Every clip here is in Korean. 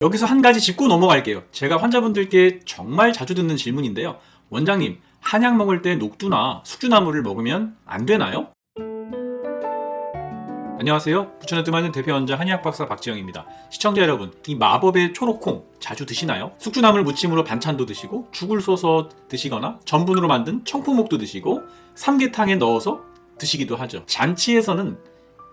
여기서 한 가지 짚고 넘어갈게요. 제가 환자분들께 정말 자주 듣는 질문인데요. 원장님, 한약 먹을 때 녹두나 숙주나물을 먹으면 안 되나요? 안녕하세요. 부천에 뜸하는 대표 원장 한의학 박사 박지영입니다. 시청자 여러분, 이 마법의 초록콩 자주 드시나요? 숙주나물 무침으로 반찬도 드시고, 죽을 써서 드시거나 전분으로 만든 청포묵도 드시고, 삼계탕에 넣어서 드시기도 하죠. 잔치에서는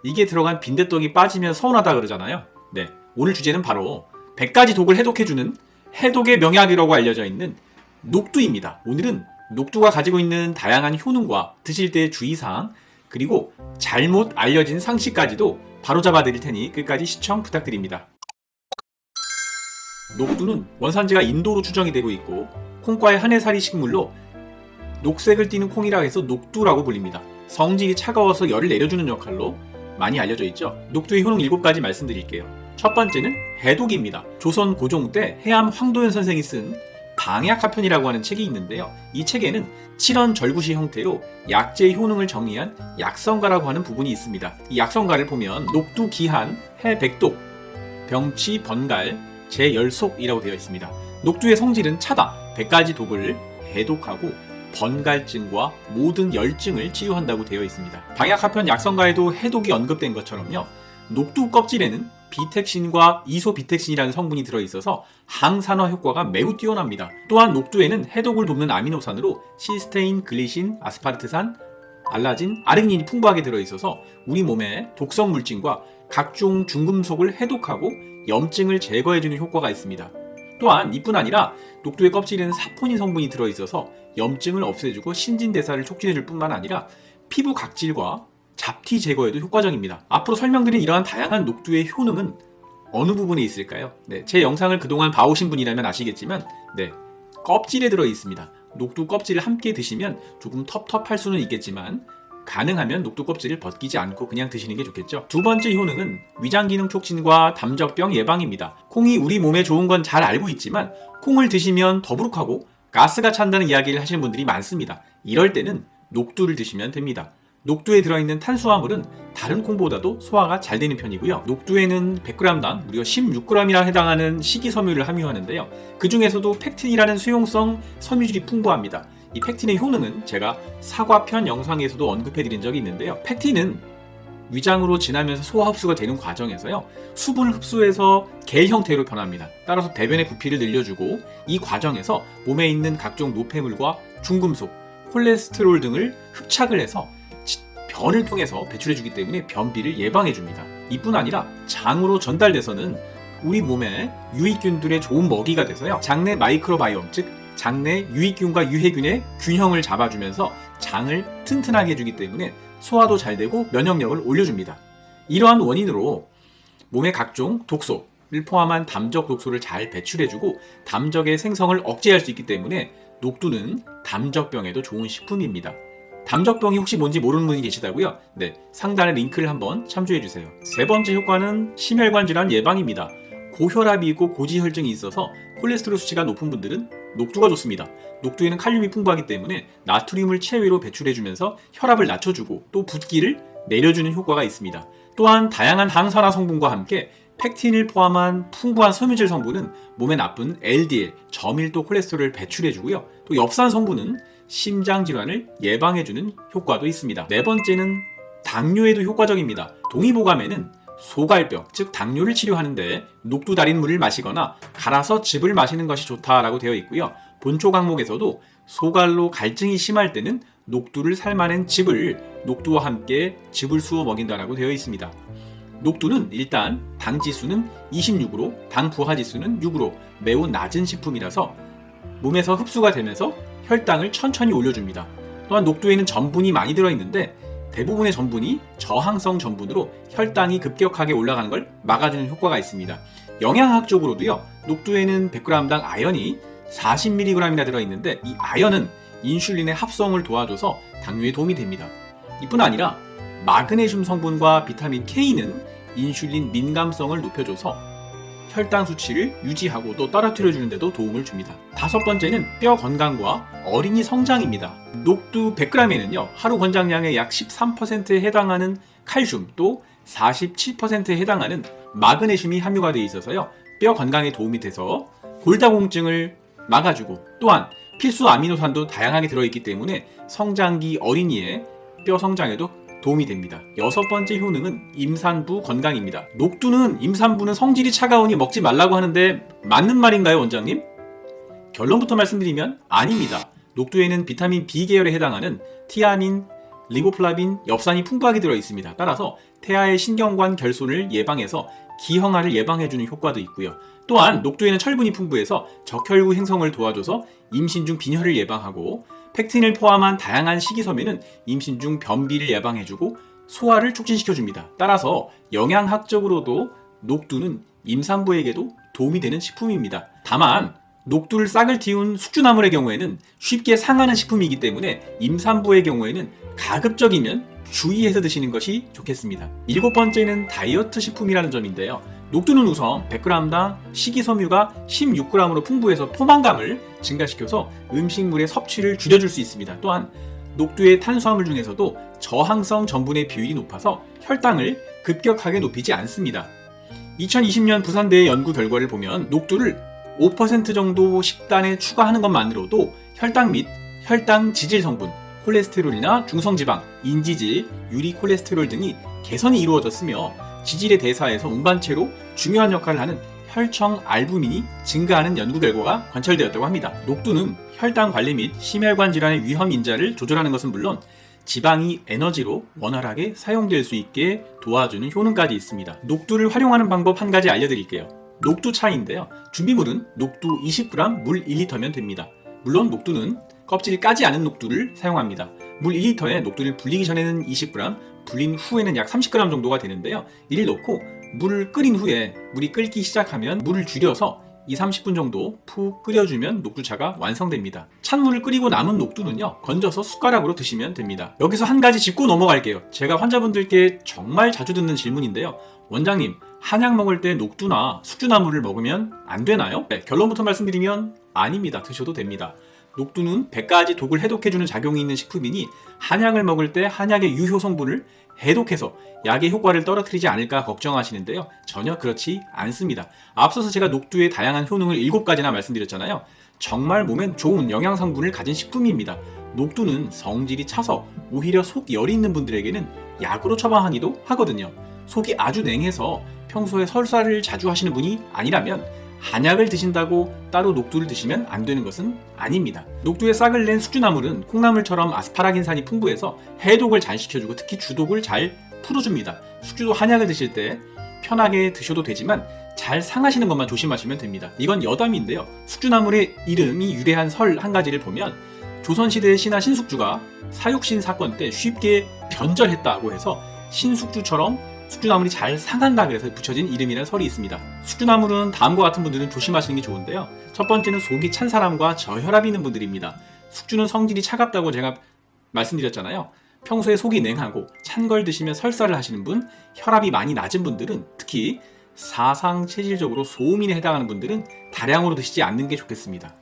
이게 들어간 빈대떡이 빠지면 서운하다 그러잖아요. 네, 오늘 주제는 바로 100가지 독을 해독해주는 해독의 명약이라고 알려져 있는 녹두입니다. 오늘은 녹두가 가지고 있는 다양한 효능과 드실 때의 주의사항, 그리고 잘못 알려진 상식까지도 바로잡아 드릴 테니 끝까지 시청 부탁드립니다. 녹두는 원산지가 인도로 추정이 되고 있고, 콩과의 한해살이 식물로 녹색을 띠는 콩이라 해서 녹두라고 불립니다. 성질이 차가워서 열을 내려주는 역할로 많이 알려져 있죠. 녹두의 효능 7가지 말씀드릴게요. 첫 번째는 해독입니다. 조선 고종 때 해암 황도현 선생이 쓴 방약하편이라고 하는 책이 있는데요. 이 책에는 칠언절구시 형태로 약재의 효능을 정리한 약성가라고 하는 부분이 있습니다. 이 약성가를 보면 녹두 기한, 해백독, 병치 번갈, 제열속이라고 되어 있습니다. 녹두의 성질은 차다. 100가지 독을 해독하고 번갈증과 모든 열증을 치유한다고 되어 있습니다. 방약하편 약성가에도 해독이 언급된 것처럼요. 녹두 껍질에는 비텍신과 이소비텍신이라는 성분이 들어있어서 항산화 효과가 매우 뛰어납니다. 또한 녹두에는 해독을 돕는 아미노산으로 시스테인, 글리신, 아스파르트산, 알라진, 아르기닌이 풍부하게 들어있어서 우리 몸의 독성 물질과 각종 중금속을 해독하고 염증을 제거해주는 효과가 있습니다. 또한 이뿐 아니라 녹두의 껍질에는 사포닌 성분이 들어있어서 염증을 없애주고 신진대사를 촉진해줄 뿐만 아니라 피부 각질과 잡티 제거에도 효과적입니다. 앞으로 설명드린 이러한 다양한 녹두의 효능은 어느 부분에 있을까요? 네, 제 영상을 그동안 봐오신 분이라면 아시겠지만 껍질에 들어있습니다. 녹두 껍질을 함께 드시면 조금 텁텁할 수는 있겠지만 가능하면 녹두 껍질을 벗기지 않고 그냥 드시는 게 좋겠죠. 두 번째 효능은 위장기능 촉진과 담적병 예방입니다. 콩이 우리 몸에 좋은 건 잘 알고 있지만 콩을 드시면 더부룩하고 가스가 찬다는 이야기를 하시는 분들이 많습니다. 이럴 때는 녹두를 드시면 됩니다. 녹두에 들어있는 탄수화물은 다른 콩보다도 소화가 잘 되는 편이고요. 녹두에는 100g당 무려 16g이나 해당하는 식이섬유를 함유하는데요. 그 중에서도 팩틴이라는 수용성 섬유질이 풍부합니다. 이 팩틴의 효능은 제가 사과편 영상에서도 언급해드린 적이 있는데요. 팩틴은 위장으로 지나면서 소화 흡수가 되는 과정에서요, 수분을 흡수해서 겔 형태로 변합니다. 따라서 배변의 부피를 늘려주고 이 과정에서 몸에 있는 각종 노폐물과 중금속, 콜레스테롤 등을 흡착을 해서 변을 통해서 배출해주기 때문에 변비를 예방해줍니다. 이뿐 아니라 장으로 전달돼서는 우리 몸에 유익균들의 좋은 먹이가 돼서요, 장내 마이크로바이옴, 즉 장내 유익균과 유해균의 균형을 잡아주면서 장을 튼튼하게 해주기 때문에 소화도 잘 되고 면역력을 올려줍니다. 이러한 원인으로 몸의 각종 독소를 포함한 담적 독소를 잘 배출해주고 담적의 생성을 억제할 수 있기 때문에 녹두는 담적병에도 좋은 식품입니다. 담적병이 혹시 뭔지 모르는 분이 계시다고요? 네, 상단의 링크를 한번 참조해주세요. 세 번째 효과는 심혈관 질환 예방입니다. 고혈압이 있고 고지혈증이 있어서 콜레스테롤 수치가 높은 분들은 녹두가 좋습니다. 녹두에는 칼륨이 풍부하기 때문에 나트륨을 체외로 배출해주면서 혈압을 낮춰주고 또 붓기를 내려주는 효과가 있습니다. 또한 다양한 항산화 성분과 함께 팩틴을 포함한 풍부한 섬유질 성분은 몸에 나쁜 LDL, 저밀도 콜레스테롤을 배출해주고요. 또 엽산 성분은 심장질환을 예방해주는 효과도 있습니다. 네 번째는 당뇨에도 효과적입니다. 동의보감에는 소갈병, 즉 당뇨를 치료하는데 녹두 달인 물을 마시거나 갈아서 즙을 마시는 것이 좋다라고 되어 있고요. 본초 강목에서도 소갈로 갈증이 심할 때는 녹두를 삶아낸 즙을 녹두와 함께 즙을 수어 먹인다라고 되어 있습니다. 녹두는 일단 당 지수는 26으로 당 부하 지수는 6으로 매우 낮은 식품이라서 몸에서 흡수가 되면서 혈당을 천천히 올려줍니다. 또한 녹두에는 전분이 많이 들어있는데 대부분의 전분이 저항성 전분으로 혈당이 급격하게 올라가는 걸 막아주는 효과가 있습니다. 영양학적으로도요, 녹두에는 100g당 아연이 40mg이나 들어있는데 이 아연은 인슐린의 합성을 도와줘서 당뇨에 도움이 됩니다. 이뿐 아니라 마그네슘 성분과 비타민 K는 인슐린 민감성을 높여줘서 혈당 수치를 유지하고 또 떨어뜨려주는 데도 도움을 줍니다. 다섯 번째는 뼈 건강과 어린이 성장입니다. 녹두 100g에는요, 하루 권장량의 약 13%에 해당하는 칼슘 또 47%에 해당하는 마그네슘이 함유가 되어 있어서요, 뼈 건강에 도움이 돼서 골다공증을 막아주고, 또한 필수 아미노산도 다양하게 들어있기 때문에 성장기 어린이의 뼈 성장에도 도움이 됩니다. 6번째 효능은 임산부 건강입니다. 녹두는 임산부는 성질이 차가우니 먹지 말라고 하는데 맞는 말인가요, 원장님? 결론부터 말씀드리면 아닙니다. 녹두에는 비타민 B 계열에 해당하는 티아민, 리보플라빈, 엽산이 풍부하게 들어있습니다. 따라서 태아의 신경관 결손을 예방해서 기형아를 예방해주는 효과도 있고요. 또한 녹두에는 철분이 풍부해서 적혈구 형성을 도와줘서 임신 중 빈혈을 예방하고, 팩틴을 포함한 다양한 식이섬유는 임신 중 변비를 예방해주고 소화를 촉진시켜줍니다. 따라서 영양학적으로도 녹두는 임산부에게도 도움이 되는 식품입니다. 다만 녹두를 싹을 틔운 숙주나물의 경우에는 쉽게 상하는 식품이기 때문에 임산부의 경우에는 가급적이면 주의해서 드시는 것이 좋겠습니다. 7번째는 다이어트 식품이라는 점인데요. 녹두는 우선 100g당 식이섬유가 16g으로 풍부해서 포만감을 증가시켜서 음식물의 섭취를 줄여줄 수 있습니다. 또한 녹두의 탄수화물 중에서도 저항성 전분의 비율이 높아서 혈당을 급격하게 높이지 않습니다. 2020년 부산대의 연구 결과를 보면 녹두를 5% 정도 식단에 추가하는 것만으로도 혈당 및 혈당 지질 성분, 콜레스테롤이나 중성지방, 인지질, 유리콜레스테롤 등이 개선이 이루어졌으며 지질의 대사에서 운반체로 중요한 역할을 하는 혈청 알부민이 증가하는 연구 결과가 관찰되었다고 합니다. 녹두는 혈당 관리 및 심혈관 질환의 위험 인자를 조절하는 것은 물론 지방이 에너지로 원활하게 사용될 수 있게 도와주는 효능까지 있습니다. 녹두를 활용하는 방법 한 가지 알려드릴게요. 녹두 차인데요. 준비물은 녹두 20g, 물 1리터면 됩니다. 물론 녹두는 껍질을 까지 않은 녹두를 사용합니다. 물 1리터에 녹두를 불리기 전에는 20g, 불린 후에는 약 30g 정도가 되는데요. 이를 넣고 물을 끓인 후에 물이 끓기 시작하면 물을 줄여서 2-30분 정도 푹 끓여주면 녹두차가 완성됩니다. 찬물을 끓이고 남은 녹두는요, 건져서 숟가락으로 드시면 됩니다. 여기서 한 가지 짚고 넘어갈게요. 제가 환자분들께 정말 자주 듣는 질문인데요. 원장님, 한약 먹을 때 녹두나 숙주나물을 먹으면 안 되나요? 네, 결론부터 말씀드리면 아닙니다. 드셔도 됩니다. 녹두는 100가지 독을 해독해주는 작용이 있는 식품이니 한약을 먹을 때 한약의 유효 성분을 해독해서 약의 효과를 떨어뜨리지 않을까 걱정하시는데요. 전혀 그렇지 않습니다. 앞서서 제가 녹두의 다양한 효능을 7가지나 말씀드렸잖아요. 정말 몸엔 좋은 영양 성분을 가진 식품입니다. 녹두는 성질이 차서 오히려 속 열이 있는 분들에게는 약으로 처방하기도 하거든요. 속이 아주 냉해서 평소에 설사를 자주 하시는 분이 아니라면 한약을 드신다고 따로 녹두를 드시면 안 되는 것은 아닙니다. 녹두의 싹을 낸 숙주나물은 콩나물처럼 아스파라긴산이 풍부해서 해독을 잘 시켜주고 특히 주독을 잘 풀어줍니다. 숙주도 한약을 드실 때 편하게 드셔도 되지만 잘 상하시는 것만 조심하시면 됩니다. 이건 여담인데요. 숙주나물의 이름이 유래한 설 한 가지를 보면 조선시대의 신하 신숙주가 사육신 사건 때 쉽게 변절했다고 해서 신숙주처럼 숙주나물이 잘 상한다 그래서 붙여진 이름이라는 설이 있습니다. 숙주나물은 다음과 같은 분들은 조심하시는 게 좋은데요. 첫 번째는 속이 찬 사람과 저혈압이 있는 분들입니다. 숙주는 성질이 차갑다고 제가 말씀드렸잖아요. 평소에 속이 냉하고 찬 걸 드시면 설사를 하시는 분, 혈압이 많이 낮은 분들은, 특히 사상 체질적으로 소음인에 해당하는 분들은 다량으로 드시지 않는 게 좋겠습니다.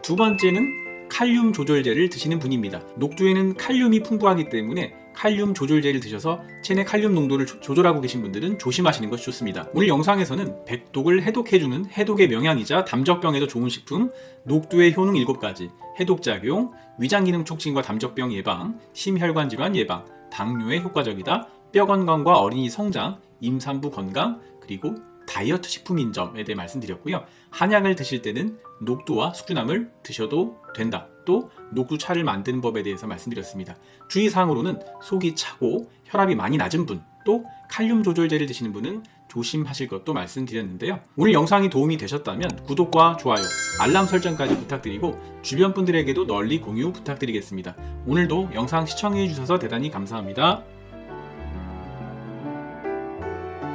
두 번째는 칼륨 조절제를 드시는 분입니다. 녹두에는 칼륨이 풍부하기 때문에 칼륨 조절제를 드셔서 체내 칼륨 농도를 조절하고 계신 분들은 조심하시는 것이 좋습니다. 오늘 영상에서는 백독을 해독해주는 해독의 명약이자 담적병에도 좋은 식품 녹두의 효능 7가지, 해독작용, 위장기능 촉진과 담적병 예방, 심혈관 질환 예방, 당뇨에 효과적이다, 뼈 건강과 어린이 성장, 임산부 건강, 그리고 다이어트 식품인 점에 대해 말씀드렸고요. 한약을 드실 때는 녹두와 숙주나물 드셔도 된다. 또 녹두차를 만드는 법에 대해서 말씀드렸습니다. 주의사항으로는 속이 차고 혈압이 많이 낮은 분, 또 칼륨 조절제를 드시는 분은 조심하실 것도 말씀드렸는데요. 오늘 영상이 도움이 되셨다면 구독과 좋아요, 알람 설정까지 부탁드리고 주변 분들에게도 널리 공유 부탁드리겠습니다. 오늘도 영상 시청해 주셔서 대단히 감사합니다.